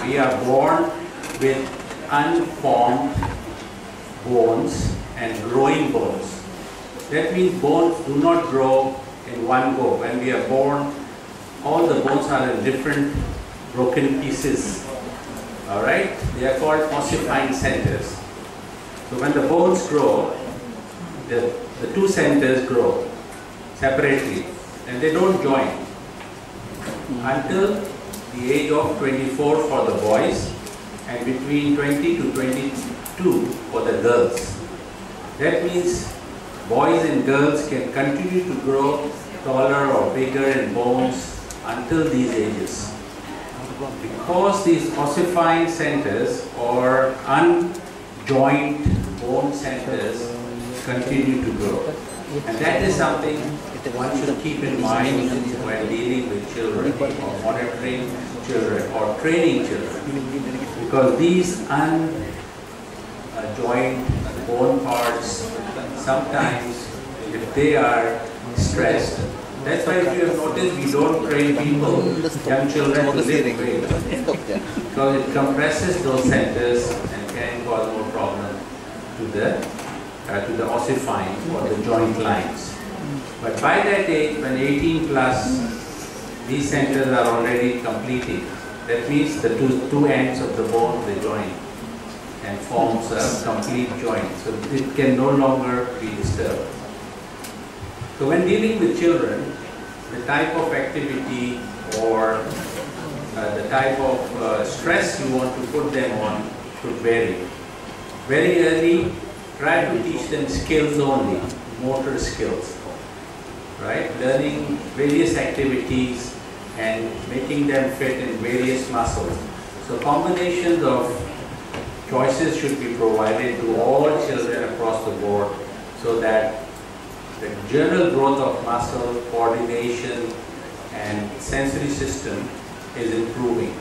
We are born with unformed bones and growing bones. That means bones do not grow in one go. When we are born, all the bones are in different broken pieces. All right? They are called ossifying centers. So when the bones grow, the two centers grow separately and they don't join until the age of 24 for the boys and between 20 to 22 for the girls. That means boys and girls can continue to grow taller or bigger in bones until these ages. Because these ossifying centers or unjoined bone centers continue to grow. And that is something one should keep in mind when dealing with children or monitoring children or training children. Because these unjoined bone parts, sometimes if they are stressed, that's why if you have noticed we don't train people, young children to lift weight. Because it compresses those centers and can cause more problem to the ossifying or the joint lines. But by that age, when 18 plus, these centers are already completing. That means the two ends of the bone, they join and forms a complete joint. So it can no longer be disturbed. So when dealing with children, the type of activity or the type of stress you want to put them on should vary. Very early, try to teach them skills only, motor skills, right? Learning various activities and making them fit in various muscles. So combinations of choices should be provided to all children across the board so that the general growth of muscle, coordination and sensory system is improving.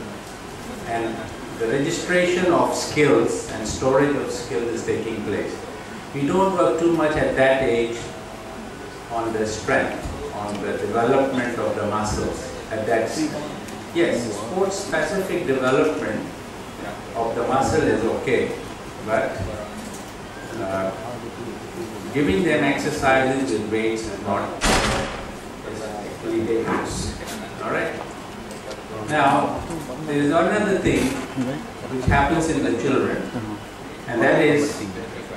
And the registration of skills and storage of skills is taking place. We don't work too much at that age on the strength, on the development of the muscles at that stage. Yes, sport-specific development of the muscle is okay, but giving them exercises with weights is not actually dangerous. All right? Now, there is another thing which happens in the children, and that is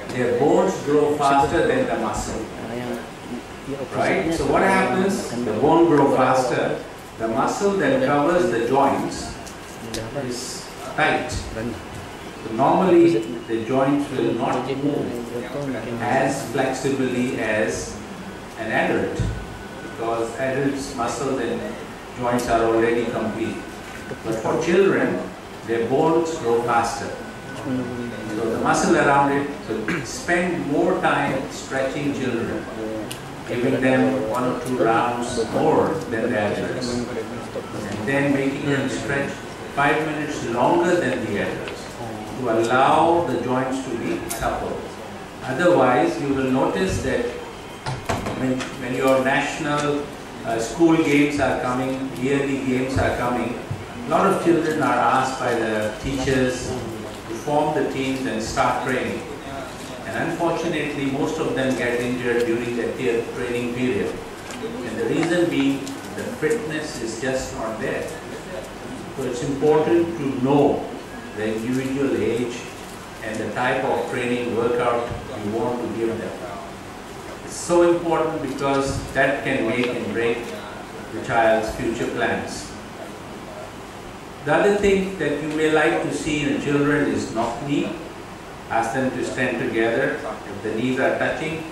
their bones grow faster than the muscle. Right? So what happens? The bone grows faster. The muscle that covers the joints is tight. So normally, the joints will not move as flexibly as an adult, because adults' muscles and joints are already complete. But for children, their bones grow faster. So the muscle around it, so spend more time stretching children, giving them 1 or 2 rounds more than the adults, and then making them stretch 5 minutes longer than the adults to allow the joints to be supple. Otherwise, you will notice that when your national school games are coming, yearly games are coming, a lot of children are asked by the teachers to form the teams and start training. And unfortunately, most of them get injured during that training period. And the reason being, the fitness is just not there. So it's important to know the individual age and the type of training workout you want to give them. It's so important because that can make and break the child's future plans. The other thing that you may like to see in children is knock knee. Ask them to stand together. If the knees are touching,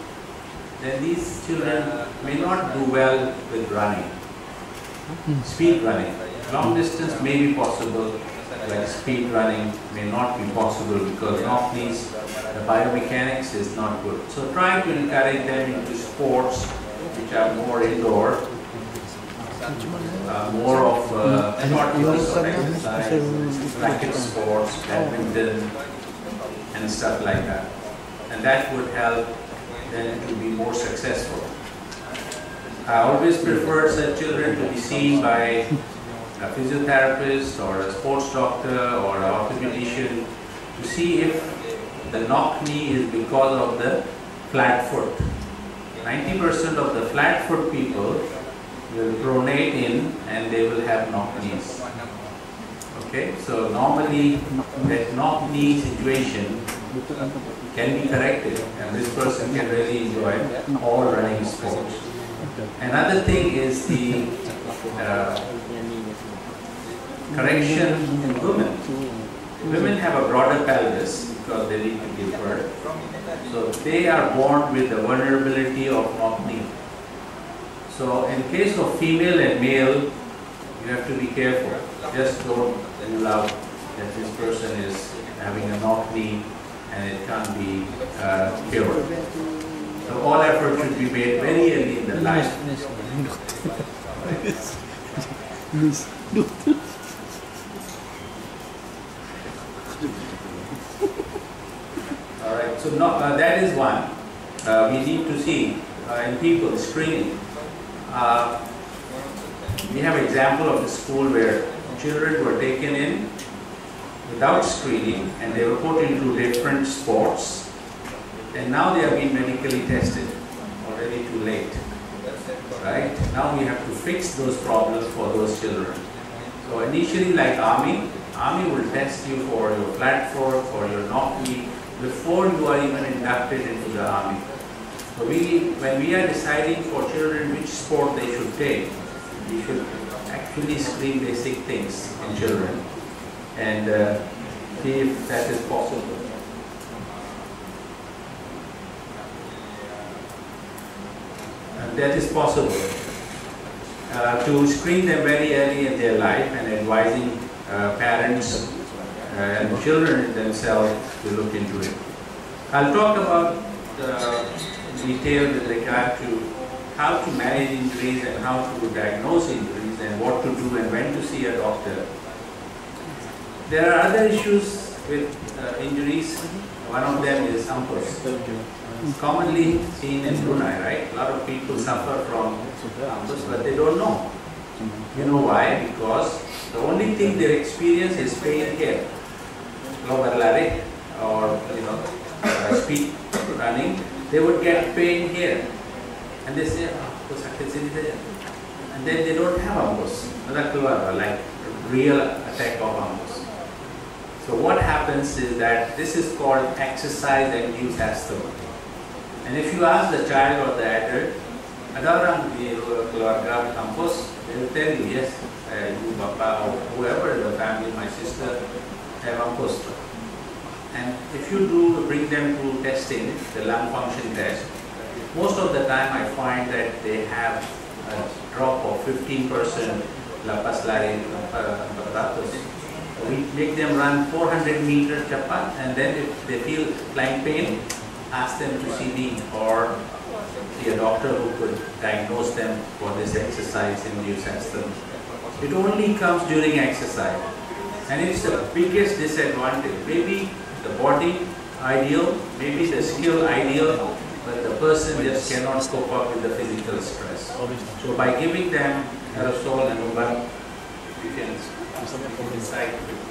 then these children may not do well with running. Speed running. Long distance may be possible, but speed running may not be possible because knock knees, the biomechanics is not good. So try to encourage them into sports which are more indoor, more of short exercise, racket sports, badminton, and stuff like that. And that would help them to be more successful. I always prefer such children to be seen by a physiotherapist or a sports doctor or an orthopedician to see if the knock knee is because of the flat foot. 90% of the flat foot people will pronate in and they will have knock knees. Okay, so normally that knock knee situation can be corrected and this person can really enjoy all running sports. Another thing is the correction in women. Women have a broader pelvis because they need to give birth. So they are born with the vulnerability of knock knee. So in case of female and male, you have to be careful. Just don't rule out that this person is having a knock knee and it can't be cured. So all effort should be made very early in the life. Alright, so that is one. We need to see in people screening. We have an example of a school where children were taken in without screening and they were put into different sports, and now they are being medically tested. Already too late. Right? Now we have to fix those problems for those children. So initially, like Army will test you for your flat foot, for your knock knee, before you are even inducted into the Army. So when we are deciding for children which sport they should take, we should actually screen basic things in children and see if that is possible. That is possible. To screen them very early in their life and advising parents and children themselves to look into it. I'll talk about detail with regard to how to manage injuries and how to diagnose injuries and what to do and when to see a doctor. There are other issues with injuries. One of them is ampus. It's commonly seen in Brunei, right? A lot of people suffer from ampus, but they don't know. You know why? Because the only thing they experience is pain here. Or speed running, they would get pain here. And they say, and then they don't have ampus. Like real attack of ampus. So what happens is that this is called exercise-induced asthma. And if you ask the child or the adult, they will tell you, yes, you, Papa, or whoever in the family, my sister, have ampus. And if you bring them to testing, the lung function test, most of the time I find that they have a drop of 15% lapas lari apparatus. We make them run 400 meters chapat, and then if they feel flying pain, ask them to see me or see a doctor who could diagnose them for this exercise-induced asthma. It only comes during exercise, and it's the biggest disadvantage. Maybe the body ideal, maybe the skill ideal, but the person just cannot cope up with the physical stress. So by giving them aerosol and ubat, you can decide quickly.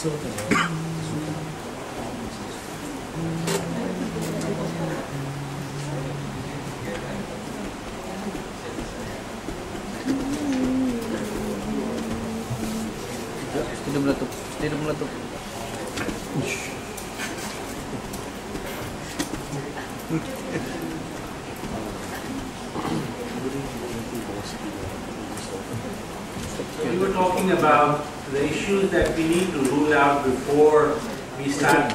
Tidak meletup. So we were talking about the issues that we need to rule out before we start